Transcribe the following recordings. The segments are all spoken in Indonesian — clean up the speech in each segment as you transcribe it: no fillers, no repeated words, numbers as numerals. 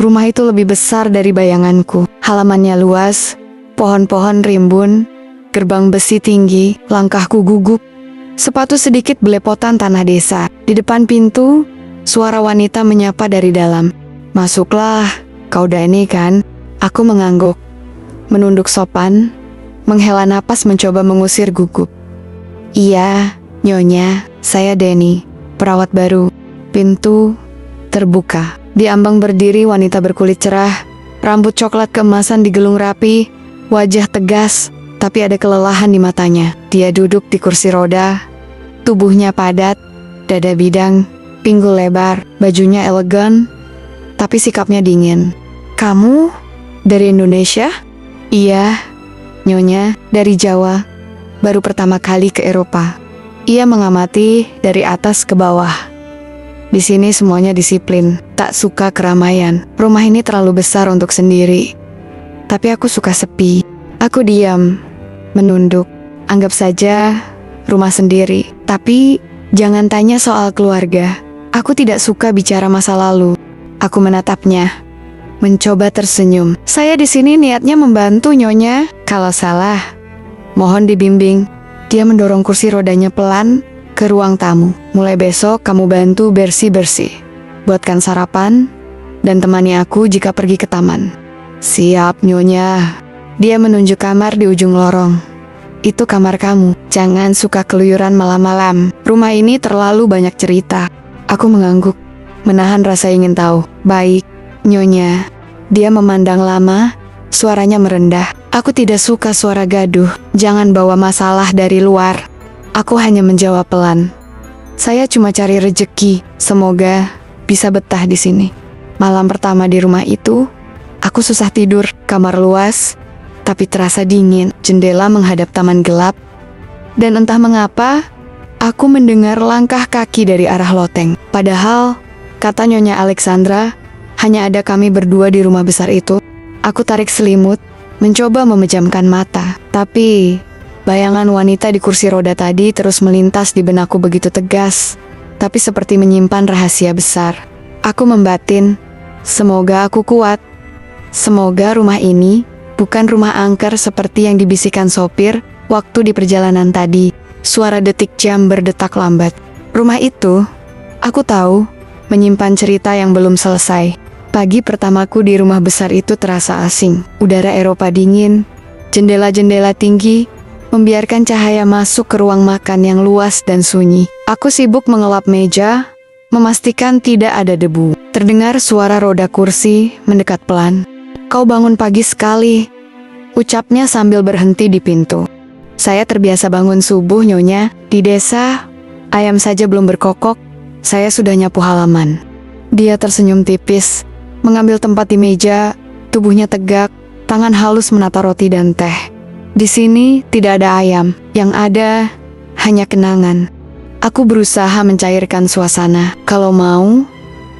Rumah itu lebih besar dari bayanganku. Halamannya luas, pohon-pohon rimbun, gerbang besi tinggi, langkahku gugup. Sepatu sedikit belepotan tanah desa. Di depan pintu, suara wanita menyapa dari dalam. "Masuklah, kau Dani kan?" Aku mengangguk, menunduk sopan, menghela napas mencoba mengusir gugup. "Iya, Nyonya, saya Dani, perawat baru." Pintu terbuka. Di ambang berdiri wanita berkulit cerah, rambut coklat keemasan digelung rapi, wajah tegas, tapi ada kelelahan di matanya. Dia duduk di kursi roda, tubuhnya padat, dada bidang, pinggul lebar, bajunya elegan, tapi sikapnya dingin. "Kamu dari Indonesia?" "Iya, Nyonya, dari Jawa. Baru pertama kali ke Eropa." Ia mengamati dari atas ke bawah. "Di sini semuanya disiplin, tak suka keramaian. Rumah ini terlalu besar untuk sendiri. Tapi aku suka sepi." Aku diam, menunduk. "Anggap saja rumah sendiri. Tapi jangan tanya soal keluarga. Aku tidak suka bicara masa lalu." Aku menatapnya, mencoba tersenyum. "Saya di sini niatnya membantu, Nyonya. Kalau salah, mohon dibimbing." Dia mendorong kursi rodanya pelan ke ruang tamu. "Mulai besok kamu bantu bersih-bersih. Buatkan sarapan dan temani aku jika pergi ke taman." "Siap, Nyonya." Dia menunjuk kamar di ujung lorong. "Itu kamar kamu. Jangan suka keluyuran malam-malam. Rumah ini terlalu banyak cerita." Aku mengangguk, menahan rasa ingin tahu. "Baik, Nyonya." Dia memandang lama, suaranya merendah. "Aku tidak suka suara gaduh. Jangan bawa masalah dari luar." Aku hanya menjawab pelan. "Saya cuma cari rejeki. Semoga bisa betah di sini." Malam pertama di rumah itu, aku susah tidur. Kamar luas, tapi terasa dingin. Jendela menghadap taman gelap. Dan entah mengapa, aku mendengar langkah kaki dari arah loteng. Padahal, kata Nyonya Alexandra, hanya ada kami berdua di rumah besar itu. Aku tarik selimut, mencoba memejamkan mata. Tapi bayangan wanita di kursi roda tadi terus melintas di benakku begitu tegas, tapi seperti menyimpan rahasia besar. Aku membatin, semoga aku kuat. Semoga rumah ini bukan rumah angker seperti yang dibisikkan sopir waktu di perjalanan tadi. Suara detik jam berdetak lambat. Rumah itu, aku tahu, menyimpan cerita yang belum selesai. Pagi pertamaku di rumah besar itu terasa asing. Udara Eropa dingin, jendela-jendela tinggi, membiarkan cahaya masuk ke ruang makan yang luas dan sunyi. Aku sibuk mengelap meja, memastikan tidak ada debu. Terdengar suara roda kursi mendekat pelan. "Kau bangun pagi sekali," ucapnya sambil berhenti di pintu. "Saya terbiasa bangun subuh, Nyonya. Di desa, ayam saja belum berkokok, saya sudah nyapu halaman." Dia tersenyum tipis, mengambil tempat di meja, tubuhnya tegak, tangan halus menata roti dan teh. "Di sini tidak ada ayam, yang ada hanya kenangan." Aku berusaha mencairkan suasana. "Kalau mau,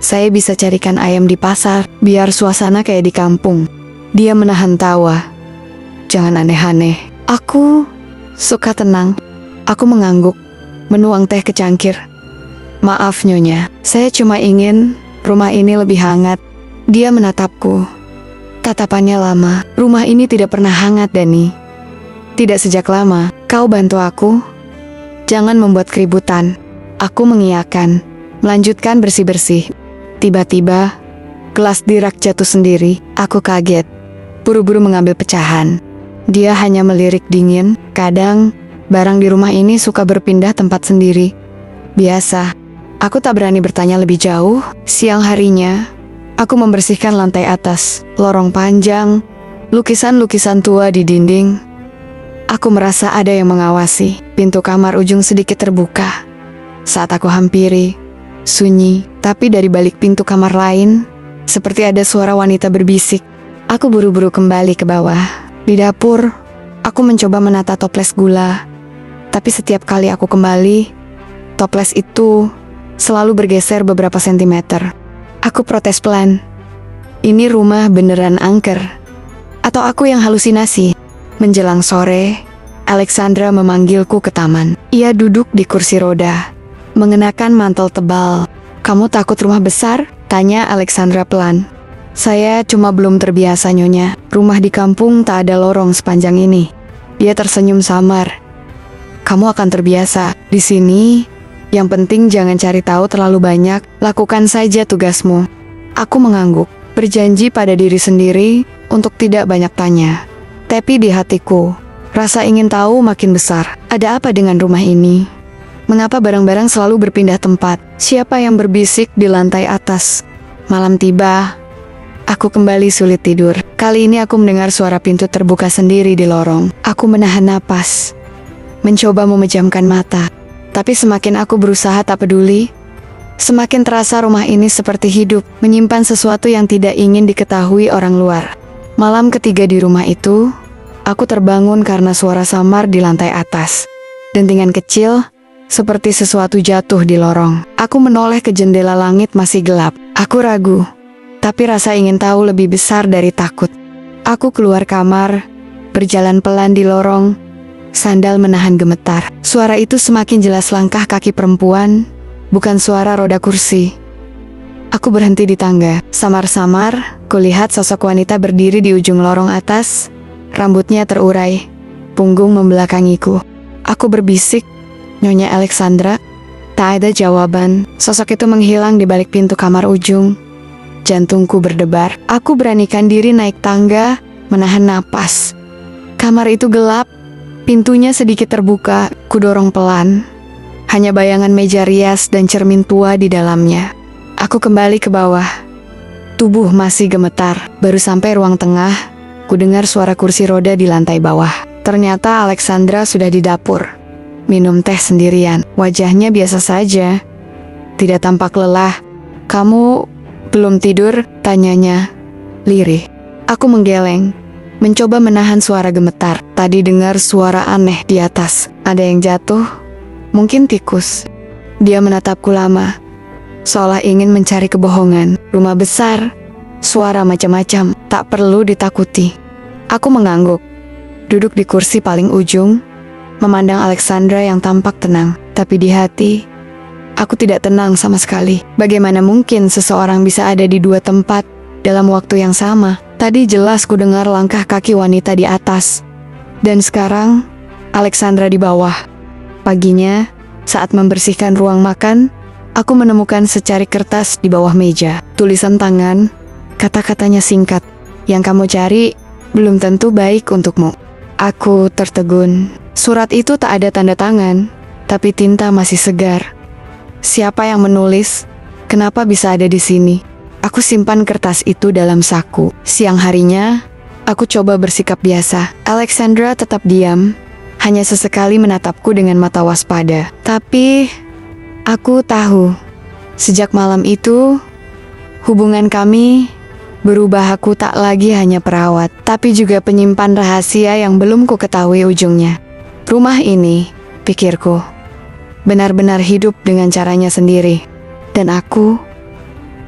saya bisa carikan ayam di pasar, biar suasana kayak di kampung." Dia menahan tawa. "Jangan aneh-aneh. Aku suka tenang." Aku mengangguk, menuang teh ke cangkir. "Maaf, Nyonya, saya cuma ingin rumah ini lebih hangat." Dia menatapku. Tatapannya lama. "Rumah ini tidak pernah hangat, Dani." "Tidak sejak lama. Kau bantu aku. Jangan membuat keributan." Aku mengiyakan, melanjutkan bersih-bersih. Tiba-tiba, gelas di rak jatuh sendiri. Aku kaget, buru-buru mengambil pecahan. Dia hanya melirik dingin. Kadang, barang di rumah ini suka berpindah tempat sendiri. Biasa. Aku tak berani bertanya lebih jauh. Siang harinya, aku membersihkan lantai atas, lorong panjang, lukisan-lukisan tua di dinding. Aku merasa ada yang mengawasi. Pintu kamar ujung sedikit terbuka. Saat aku hampiri, sunyi, tapi dari balik pintu kamar lain, seperti ada suara wanita berbisik. Aku buru-buru kembali ke bawah. Di dapur, aku mencoba menata toples gula. Tapi setiap kali aku kembali, toples itu selalu bergeser beberapa sentimeter. Aku protes pelan. Ini rumah beneran angker? Atau aku yang halusinasi? Menjelang sore, Alexandra memanggilku ke taman. Ia duduk di kursi roda, mengenakan mantel tebal. "Kamu takut rumah besar?" tanya Alexandra pelan. Saya cuma belum terbiasa, Nyonya. Rumah di kampung tak ada lorong sepanjang ini. Dia tersenyum samar. Kamu akan terbiasa. Di sini, yang penting jangan cari tahu terlalu banyak. Lakukan saja tugasmu. Aku mengangguk, berjanji pada diri sendiri untuk tidak banyak tanya. Tapi di hatiku, rasa ingin tahu makin besar. Ada apa dengan rumah ini? Mengapa barang-barang selalu berpindah tempat? Siapa yang berbisik di lantai atas? Malam tiba, aku kembali sulit tidur. Kali ini aku mendengar suara pintu terbuka sendiri di lorong. Aku menahan napas, mencoba memejamkan mata. Tapi semakin aku berusaha tak peduli, semakin terasa rumah ini seperti hidup, menyimpan sesuatu yang tidak ingin diketahui orang luar. Malam ketiga di rumah itu, aku terbangun karena suara samar di lantai atas. Dentingan kecil, seperti sesuatu jatuh di lorong. Aku menoleh ke jendela, langit masih gelap. Aku ragu, tapi rasa ingin tahu lebih besar dari takut. Aku keluar kamar, berjalan pelan di lorong, sandal menahan gemetar. Suara itu semakin jelas, langkah kaki perempuan, bukan suara roda kursi. Aku berhenti di tangga. Samar-samar, kulihat sosok wanita berdiri di ujung lorong atas, rambutnya terurai, punggung membelakangiku. Aku berbisik, "Nyonya Alexandra." Tak ada jawaban. Sosok itu menghilang di balik pintu kamar ujung. Jantungku berdebar. Aku beranikan diri naik tangga, menahan napas. Kamar itu gelap, pintunya sedikit terbuka. Kudorong pelan. Hanya bayangan meja rias dan cermin tua di dalamnya. Aku kembali ke bawah. Tubuh masih gemetar. Baru sampai ruang tengah, kudengar suara kursi roda di lantai bawah. Ternyata Alexandra sudah di dapur. Minum teh sendirian. Wajahnya biasa saja, tidak tampak lelah. "Kamu belum tidur?" tanyanya, lirih. Aku menggeleng, mencoba menahan suara gemetar. Tadi dengar suara aneh di atas. Ada yang jatuh, mungkin tikus. Dia menatapku lama, seolah ingin mencari kebohongan. Rumah besar, suara macam-macam, tak perlu ditakuti. Aku mengangguk, duduk di kursi paling ujung, memandang Alexandra yang tampak tenang. Tapi di hati, aku tidak tenang sama sekali. Bagaimana mungkin seseorang bisa ada di dua tempat dalam waktu yang sama? Tadi jelas ku dengar langkah kaki wanita di atas, dan sekarang Alexandra di bawah. Paginya, saat membersihkan ruang makan, aku menemukan secari kertas di bawah meja. Tulisan tangan, kata-katanya singkat. "Yang kamu cari belum tentu baik untukmu." Aku tertegun. Surat itu tak ada tanda tangan, tapi tinta masih segar. Siapa yang menulis? Kenapa bisa ada di sini? Aku simpan kertas itu dalam saku. Siang harinya, aku coba bersikap biasa. Alexandra tetap diam, hanya sesekali menatapku dengan mata waspada. Tapi, aku tahu, sejak malam itu, hubungan kami berubah. Aku tak lagi hanya perawat, tapi juga penyimpan rahasia yang belum ku ketahui ujungnya. Rumah ini, pikirku, benar-benar hidup dengan caranya sendiri. Dan aku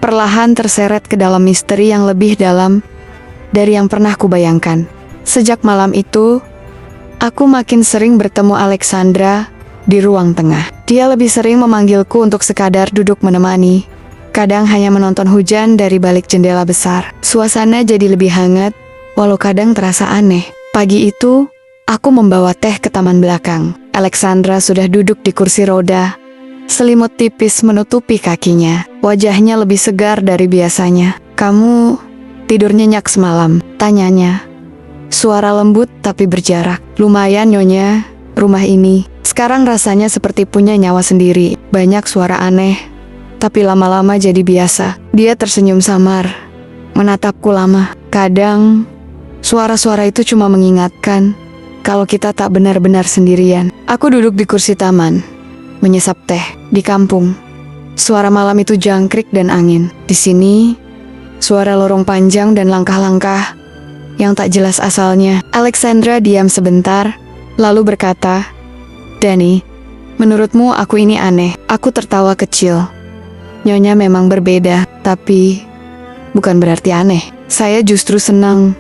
perlahan terseret ke dalam misteri yang lebih dalam dari yang pernah kubayangkan. Sejak malam itu, aku makin sering bertemu Alexandra di ruang tengah. Dia lebih sering memanggilku untuk sekadar duduk menemani. Kadang hanya menonton hujan dari balik jendela besar. Suasana jadi lebih hangat, walau kadang terasa aneh. Pagi itu, aku membawa teh ke taman belakang. Alexandra sudah duduk di kursi roda. Selimut tipis menutupi kakinya. Wajahnya lebih segar dari biasanya. "Kamu tidur nyenyak semalam?" tanyanya. Suara lembut tapi berjarak. "Lumayan, Nyonya. Rumah ini sekarang rasanya seperti punya nyawa sendiri. Banyak suara aneh, tapi lama-lama jadi biasa." Dia tersenyum samar, menatapku lama. Kadang, suara-suara itu cuma mengingatkan kalau kita tak benar-benar sendirian. Aku duduk di kursi taman, menyesap teh. Di kampung, suara malam itu jangkrik dan angin. Di sini, suara lorong panjang dan langkah-langkah yang tak jelas asalnya. Alexandra diam sebentar, lalu berkata, "Dani, menurutmu aku ini aneh?" Aku tertawa kecil. "Nyonya memang berbeda, tapi bukan berarti aneh. Saya justru senang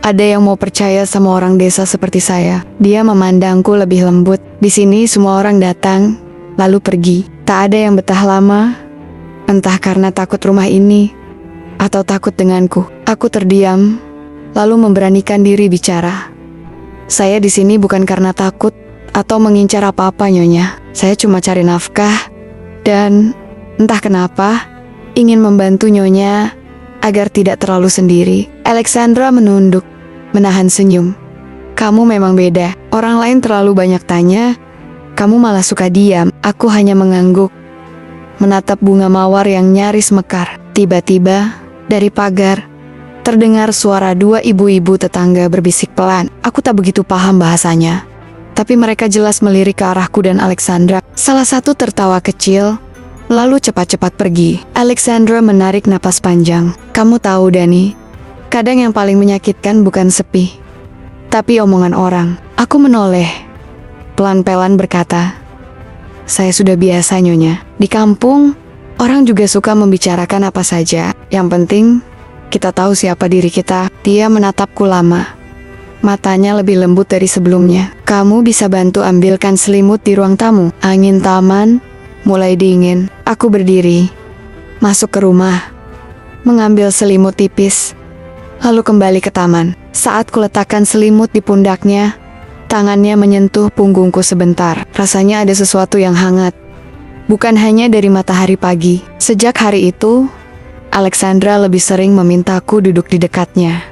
ada yang mau percaya sama orang desa seperti saya." Dia memandangku lebih lembut. "Di sini semua orang datang, lalu pergi. Tak ada yang betah lama, entah karena takut rumah ini Atau takut denganku? Aku terdiam, lalu memberanikan diri bicara. Saya di sini bukan karena takut atau mengincar apa-apa, Nyonya. Saya cuma cari nafkah dan entah kenapa ingin membantu Nyonya agar tidak terlalu sendiri. Alexandra menunduk, menahan senyum. Kamu memang beda. Orang lain terlalu banyak tanya, kamu malah suka diam. Aku hanya mengangguk, menatap bunga mawar yang nyaris mekar. Tiba-tiba, dari pagar, terdengar suara dua ibu-ibu tetangga berbisik pelan. Aku tak begitu paham bahasanya, tapi mereka jelas melirik ke arahku dan Alexandra. Salah satu tertawa kecil, lalu cepat-cepat pergi. Alexandra menarik napas panjang. Kamu tahu, Dani, kadang yang paling menyakitkan bukan sepi, tapi omongan orang. Aku menoleh, pelan-pelan berkata, saya sudah biasa, Nyonya. Di kampung, orang juga suka membicarakan apa saja. Yang penting, kita tahu siapa diri kita. Dia menatapku lama. Matanya lebih lembut dari sebelumnya. Kamu bisa bantu ambilkan selimut di ruang tamu. Angin taman mulai dingin. Aku berdiri, masuk ke rumah, mengambil selimut tipis, lalu kembali ke taman. Saat kuletakkan selimut di pundaknya, tangannya menyentuh punggungku sebentar. Rasanya ada sesuatu yang hangat, bukan hanya dari matahari pagi. Sejak hari itu, Alexandra lebih sering memintaku duduk di dekatnya.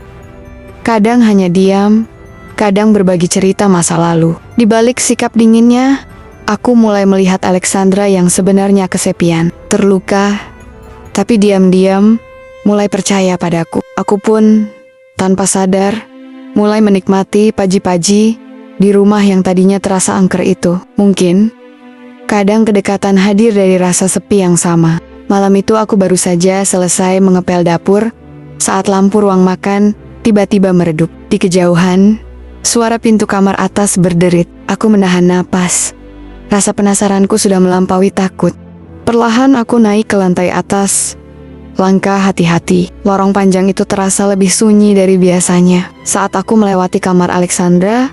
Kadang hanya diam, kadang berbagi cerita masa lalu. Di balik sikap dinginnya, aku mulai melihat Alexandra yang sebenarnya kesepian, terluka, tapi diam-diam mulai percaya padaku. Aku pun tanpa sadar mulai menikmati pagi-pagi di rumah yang tadinya terasa angker itu. Mungkin kadang kedekatan hadir dari rasa sepi yang sama. Malam itu aku baru saja selesai mengepel dapur saat lampu ruang makan tiba-tiba meredup. Di kejauhan, suara pintu kamar atas berderit. Aku menahan napas. Rasa penasaranku sudah melampaui takut. Perlahan aku naik ke lantai atas. Langkah hati-hati. Lorong panjang itu terasa lebih sunyi dari biasanya. Saat aku melewati kamar Alexandra,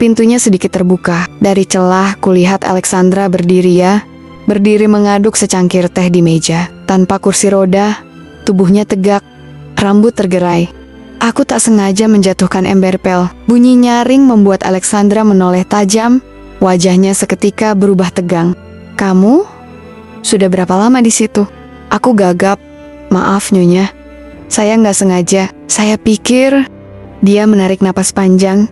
pintunya sedikit terbuka. Dari celah kulihat Alexandra berdiri mengaduk secangkir teh di meja. Tanpa kursi roda, tubuhnya tegak, rambut tergerai. Aku tak sengaja menjatuhkan ember pel. Bunyi nyaring membuat Alexandra menoleh tajam. Wajahnya seketika berubah tegang. Kamu? Sudah berapa lama di situ? Aku gagap. Maaf, Nyonya. Saya nggak sengaja. Saya pikir. Dia menarik napas panjang,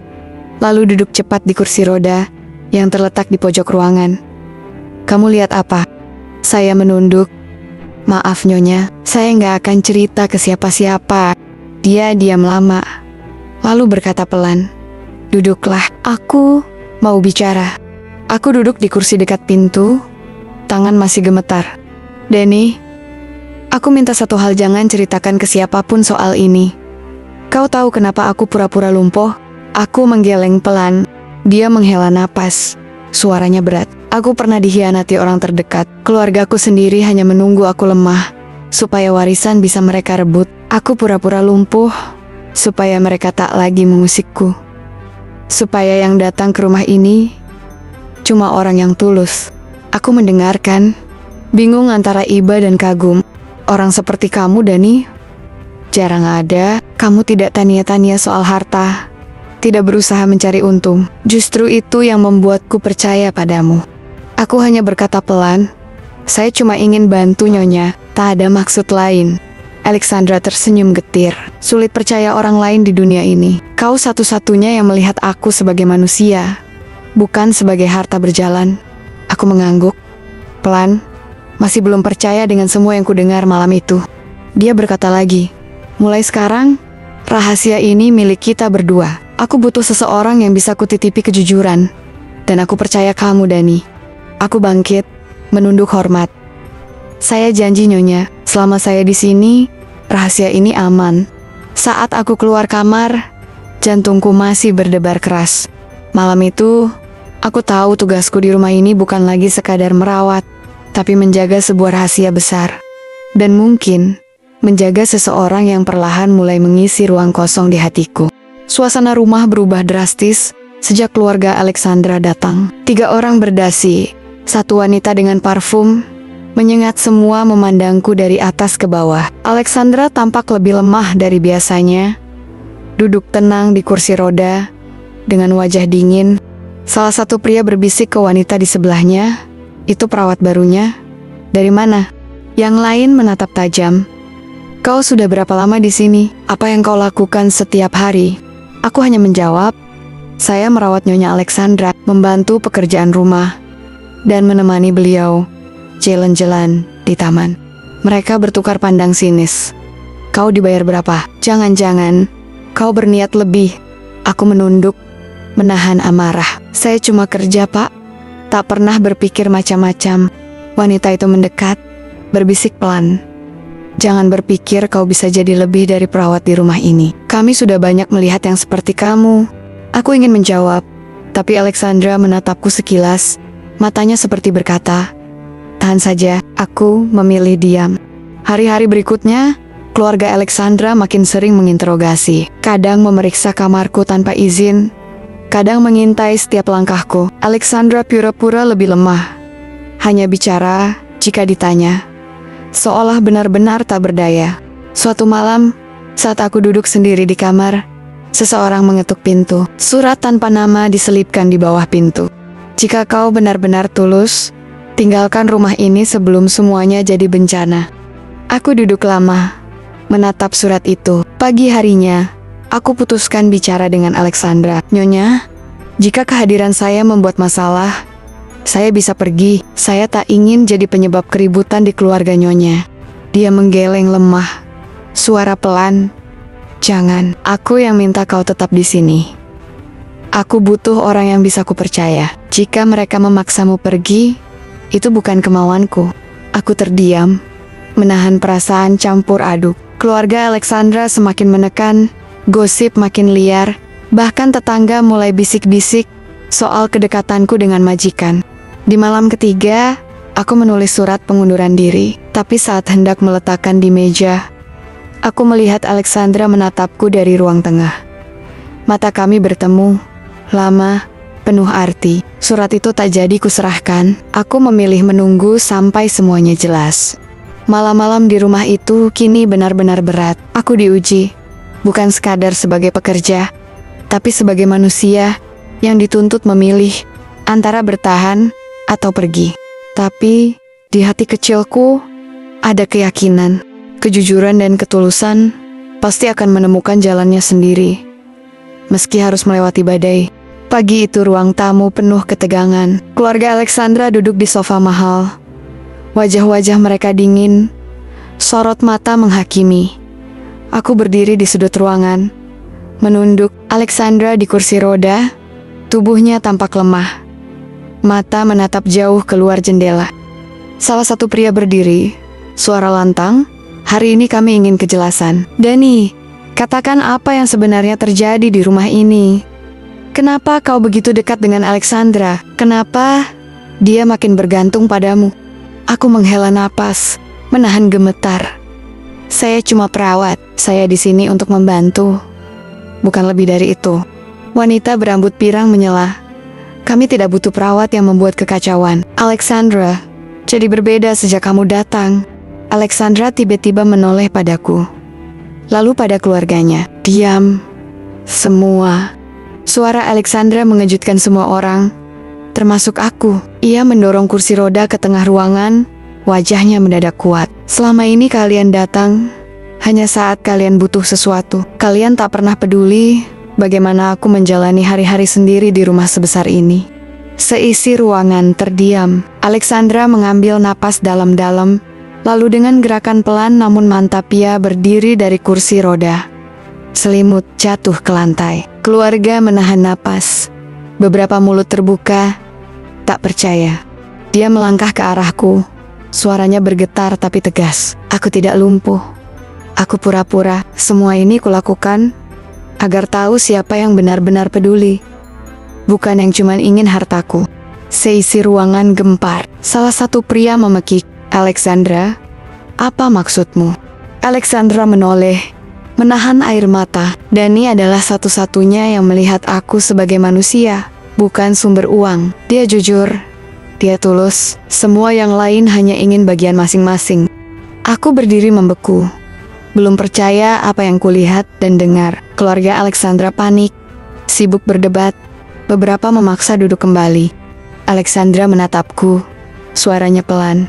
lalu duduk cepat di kursi roda yang terletak di pojok ruangan. Kamu lihat apa? Saya menunduk. Maaf, Nyonya. Saya nggak akan cerita ke siapa-siapa. Dia diam lama, lalu berkata pelan, duduklah, aku mau bicara. Aku duduk di kursi dekat pintu, tangan masih gemetar. Dani, aku minta satu hal, jangan ceritakan ke siapapun soal ini. Kau tahu kenapa aku pura-pura lumpuh? Aku menggeleng pelan. Dia menghela napas, suaranya berat. Aku pernah dikhianati orang terdekat. Keluargaku sendiri hanya menunggu aku lemah, supaya warisan bisa mereka rebut. Aku pura-pura lumpuh, supaya mereka tak lagi mengusikku. Supaya yang datang ke rumah ini cuma orang yang tulus. Aku mendengarkan, bingung antara iba dan kagum. Orang seperti kamu, Dani, jarang ada. Kamu tidak tania-tania soal harta, tidak berusaha mencari untung. Justru itu yang membuatku percaya padamu. Aku hanya berkata pelan, saya cuma ingin bantu, Nyonya, tak ada maksud lain. Alexandra tersenyum getir. Sulit percaya orang lain di dunia ini. Kau satu-satunya yang melihat aku sebagai manusia, bukan sebagai harta berjalan. Aku mengangguk, pelan, masih belum percaya dengan semua yang kudengar malam itu. Dia berkata lagi, mulai sekarang, rahasia ini milik kita berdua. Aku butuh seseorang yang bisa kutitipi kejujuran. Dan aku percaya kamu, Dani. Aku bangkit, menunduk hormat. Saya janji, Nyonya, selama saya di sini, rahasia ini aman. Saat aku keluar kamar, jantungku masih berdebar keras. Malam itu, aku tahu tugasku di rumah ini bukan lagi sekadar merawat, tapi menjaga sebuah rahasia besar. Dan mungkin, menjaga seseorang yang perlahan mulai mengisi ruang kosong di hatiku. Suasana rumah berubah drastis sejak keluarga Alexandra datang. 3 orang berdasi, 1 wanita dengan parfum, menyengat semua memandangku dari atas ke bawah. Alexandra tampak lebih lemah dari biasanya. Duduk tenang di kursi roda, dengan wajah dingin. Salah satu pria berbisik ke wanita di sebelahnya, "Itu perawat barunya? Dari mana?" Yang lain menatap tajam. "Kau sudah berapa lama di sini? Apa yang kau lakukan setiap hari?" Aku hanya menjawab, "Saya merawat Nyonya Alexandra, membantu pekerjaan rumah, dan menemani beliau jalan-jalan di taman." Mereka bertukar pandang sinis. "Kau dibayar berapa? Jangan-jangan kau berniat lebih?" Aku menunduk, menahan amarah. "Saya cuma kerja, Pak. Tak pernah berpikir macam-macam." Wanita itu mendekat, berbisik pelan. "Jangan berpikir kau bisa jadi lebih dari perawat di rumah ini. Kami sudah banyak melihat yang seperti kamu." Aku ingin menjawab, tapi Alexandra menatapku sekilas, matanya seperti berkata, "Tahan saja." Aku memilih diam. Hari-hari berikutnya, keluarga Alexandra makin sering menginterogasi. Kadang memeriksa kamarku tanpa izin, kadang mengintai setiap langkahku. Alexandra pura-pura lebih lemah, hanya bicara jika ditanya, seolah benar-benar tak berdaya. Suatu malam, saat aku duduk sendiri di kamar, seseorang mengetuk pintu. Surat tanpa nama diselipkan di bawah pintu. "Jika kau benar-benar tulus, tinggalkan rumah ini sebelum semuanya jadi bencana." Aku duduk lama, menatap surat itu. Pagi harinya, aku putuskan bicara dengan Alexandra. "Nyonya, jika kehadiran saya membuat masalah, saya bisa pergi. Saya tak ingin jadi penyebab keributan di keluarga Nyonya." Dia menggeleng lemah, suara pelan. "Jangan, aku yang minta kau tetap di sini. Aku butuh orang yang bisa kupercaya. Jika mereka memaksamu pergi, itu bukan kemauanku." Aku terdiam, menahan perasaan campur aduk. Keluarga Alexandra semakin menekan, gosip makin liar, bahkan tetangga mulai bisik-bisik soal kedekatanku dengan majikan. Di malam ketiga, aku menulis surat pengunduran diri, tapi saat hendak meletakkan di meja, aku melihat Alexandra menatapku dari ruang tengah. Mata kami bertemu, lama, penuh arti. Surat itu tak jadi kuserahkan. Aku memilih menunggu sampai semuanya jelas. Malam-malam di rumah itu kini benar-benar berat. Aku diuji, bukan sekadar sebagai pekerja, tapi sebagai manusia yang dituntut memilih antara bertahan atau pergi. Tapi di hati kecilku ada keyakinan, kejujuran dan ketulusan pasti akan menemukan jalannya sendiri, meski harus melewati badai. Pagi itu ruang tamu penuh ketegangan. Keluarga Alexandra duduk di sofa mahal. Wajah-wajah mereka dingin, sorot mata menghakimi. Aku berdiri di sudut ruangan, menunduk. Alexandra di kursi roda, tubuhnya tampak lemah. Mata menatap jauh keluar jendela. Salah satu pria berdiri, suara lantang, "Hari ini kami ingin kejelasan. Dani, katakan apa yang sebenarnya terjadi di rumah ini. Kenapa kau begitu dekat dengan Alexandra? Kenapa dia makin bergantung padamu?" Aku menghela napas, menahan gemetar. "Saya cuma perawat. Saya di sini untuk membantu, bukan lebih dari itu." Wanita berambut pirang menyela, "Kami tidak butuh perawat yang membuat kekacauan. Alexandra jadi berbeda sejak kamu datang." Alexandra tiba-tiba menoleh padaku, lalu pada keluarganya. Diam, semua. Suara Alexandra mengejutkan semua orang, termasuk aku. Ia mendorong kursi roda ke tengah ruangan, wajahnya mendadak kuat. "Selama ini kalian datang hanya saat kalian butuh sesuatu. Kalian tak pernah peduli bagaimana aku menjalani hari-hari sendiri di rumah sebesar ini." Seisi ruangan terdiam. Alexandra mengambil napas dalam-dalam, lalu dengan gerakan pelan namun mantap ia berdiri dari kursi roda. Selimut jatuh ke lantai. Keluarga menahan napas. Beberapa mulut terbuka, tak percaya. Dia melangkah ke arahku. Suaranya bergetar tapi tegas. "Aku tidak lumpuh. Aku pura-pura. Semua ini kulakukan agar tahu siapa yang benar-benar peduli, bukan yang cuma ingin hartaku." Seisi ruangan gempar. Salah satu pria memekik, "Alexandra, apa maksudmu?" Alexandra menoleh, menahan air mata. Dani adalah satu-satunya yang melihat aku sebagai manusia, bukan sumber uang. Dia jujur, dia tulus. Semua yang lain hanya ingin bagian masing-masing. Aku berdiri membeku. Belum percaya apa yang kulihat dan dengar. Keluarga Alexandra panik, sibuk berdebat. Beberapa memaksa duduk kembali. Alexandra menatapku. Suaranya pelan.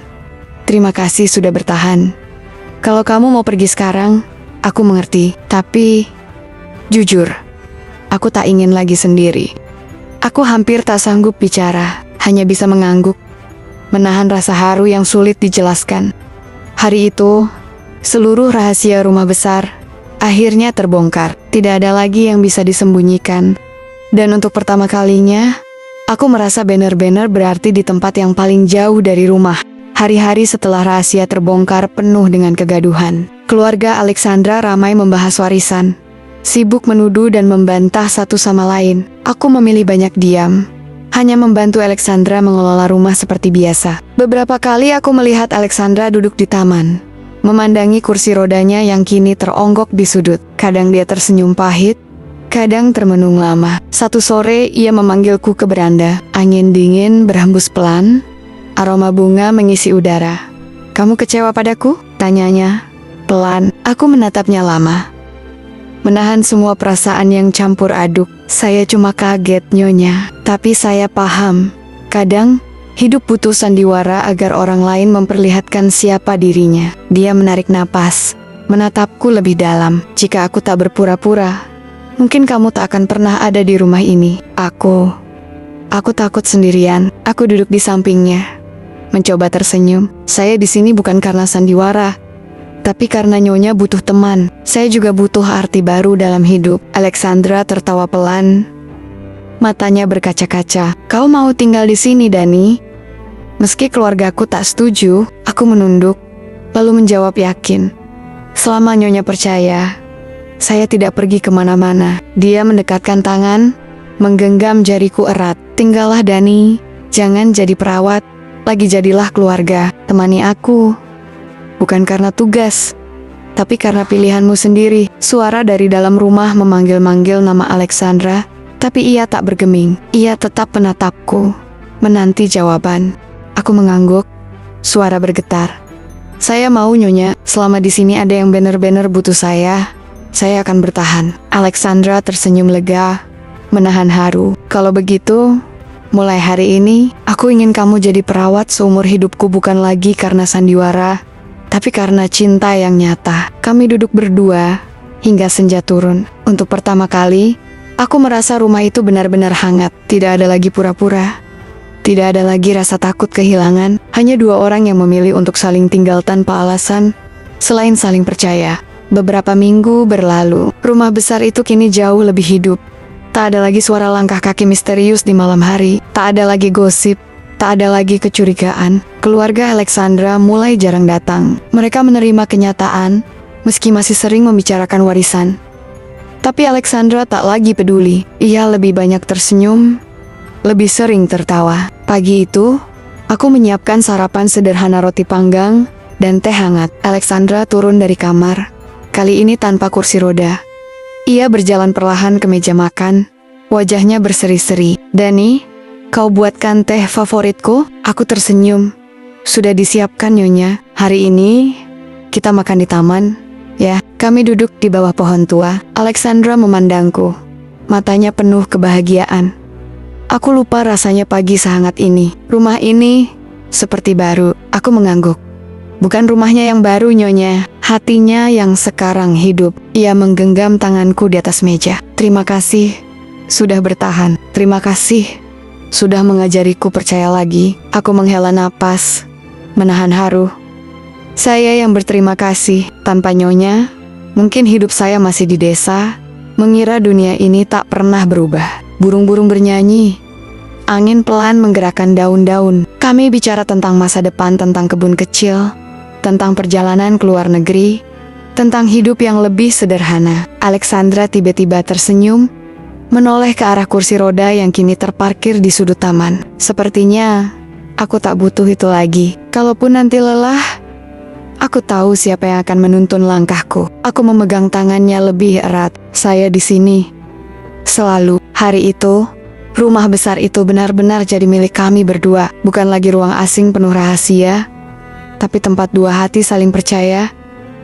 Terima kasih sudah bertahan. Kalau kamu mau pergi sekarang, aku mengerti. Tapi, jujur, aku tak ingin lagi sendiri. Aku hampir tak sanggup bicara, hanya bisa mengangguk, menahan rasa haru yang sulit dijelaskan. Hari itu, seluruh rahasia rumah besar akhirnya terbongkar. Tidak ada lagi yang bisa disembunyikan. Dan untuk pertama kalinya, aku merasa benar-benar berarti di tempat yang paling jauh dari rumah. Hari-hari setelah rahasia terbongkar penuh dengan kegaduhan. Keluarga Alexandra ramai membahas warisan, sibuk menuduh dan membantah satu sama lain. Aku memilih banyak diam, hanya membantu Alexandra mengelola rumah seperti biasa. Beberapa kali aku melihat Alexandra duduk di taman, memandangi kursi rodanya yang kini teronggok di sudut. Kadang dia tersenyum pahit, kadang termenung lama. Satu sore ia memanggilku ke beranda. Angin dingin berhembus pelan, aroma bunga mengisi udara. "Kamu kecewa padaku?" tanyanya. Pelan, aku menatapnya lama, menahan semua perasaan yang campur aduk. "Saya cuma kaget, Nyonya. Tapi saya paham. Kadang, hidup butuh sandiwara agar orang lain memperlihatkan siapa dirinya." Dia menarik napas, menatapku lebih dalam. "Jika aku tak berpura-pura, mungkin kamu tak akan pernah ada di rumah ini." Aku takut sendirian. Aku duduk di sampingnya, mencoba tersenyum. "Saya di sini bukan karena sandiwara, tapi karena Nyonya butuh teman. Saya juga butuh arti baru dalam hidup." Alexandra tertawa pelan, matanya berkaca-kaca. "Kau mau tinggal di sini, Dani?" Meski keluargaku tak setuju, aku menunduk, lalu menjawab yakin. "Selama Nyonya percaya, saya tidak pergi kemana-mana." Dia mendekatkan tangan, menggenggam jariku erat. "Tinggallah, Dani. Jangan jadi perawat. Lagi jadilah keluarga. Temani aku. Bukan karena tugas, tapi karena pilihanmu sendiri." Suara dari dalam rumah memanggil-manggil nama Alexandra, tapi ia tak bergeming. Ia tetap menatapku, menanti jawaban. Aku mengangguk, suara bergetar. "Saya mau, Nyonya. Selama di sini ada yang benar-benar butuh saya akan bertahan." Alexandra tersenyum lega, menahan haru. "Kalau begitu, mulai hari ini, aku ingin kamu jadi perawat seumur hidupku, bukan lagi karena sandiwara, tapi karena cinta yang nyata." Kami duduk berdua hingga senja turun. Untuk pertama kali, aku merasa rumah itu benar-benar hangat. Tidak ada lagi pura-pura. Tidak ada lagi rasa takut kehilangan. Hanya dua orang yang memilih untuk saling tinggal tanpa alasan, selain saling percaya. Beberapa minggu berlalu. Rumah besar itu kini jauh lebih hidup. Tak ada lagi suara langkah kaki misterius di malam hari. Tak ada lagi gosip. Tak ada lagi kecurigaan. Keluarga Alexandra mulai jarang datang. Mereka menerima kenyataan, meski masih sering membicarakan warisan. Tapi Alexandra tak lagi peduli. Ia lebih banyak tersenyum, lebih sering tertawa. Pagi itu, aku menyiapkan sarapan sederhana, roti panggang dan teh hangat. Alexandra turun dari kamar, kali ini tanpa kursi roda. Ia berjalan perlahan ke meja makan, wajahnya berseri-seri. "Dani, kau buatkan teh favoritku?" Aku tersenyum. "Sudah disiapkan, Nyonya. Hari ini, kita makan di taman, ya." Kami duduk di bawah pohon tua. Alexandra memandangku, matanya penuh kebahagiaan. Aku lupa rasanya pagi sehangat ini. Rumah ini seperti baru. Aku mengangguk. "Bukan rumahnya yang baru, Nyonya. Hatinya yang sekarang hidup." Ia menggenggam tanganku di atas meja. "Terima kasih sudah bertahan. Terima kasih sudah mengajariku percaya lagi." Aku menghela napas, menahan haru. "Saya yang berterima kasih. Tanpa Nyonya, mungkin hidup saya masih di desa, mengira dunia ini tak pernah berubah." Burung-burung bernyanyi. Angin pelan menggerakkan daun-daun. Kami bicara tentang masa depan, tentang kebun kecil, tentang perjalanan ke luar negeri, tentang hidup yang lebih sederhana. Alexandra tiba-tiba tersenyum, menoleh ke arah kursi roda yang kini terparkir di sudut taman. "Sepertinya aku tak butuh itu lagi. Kalaupun nanti lelah, aku tahu siapa yang akan menuntun langkahku." Aku memegang tangannya lebih erat. "Saya di sini selalu." Hari itu, Rumah besar itu benar-benar jadi milik kami berdua. Bukan lagi ruang asing penuh rahasia, tapi tempat dua hati saling percaya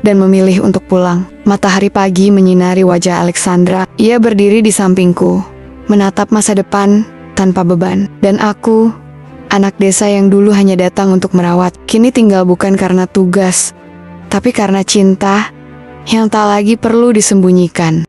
dan memilih untuk pulang. Matahari pagi menyinari wajah Alexandra. Ia berdiri di sampingku, menatap masa depan tanpa beban. Dan aku, anak desa yang dulu hanya datang untuk merawat, kini tinggal bukan karena tugas, tapi karena cinta yang tak lagi perlu disembunyikan.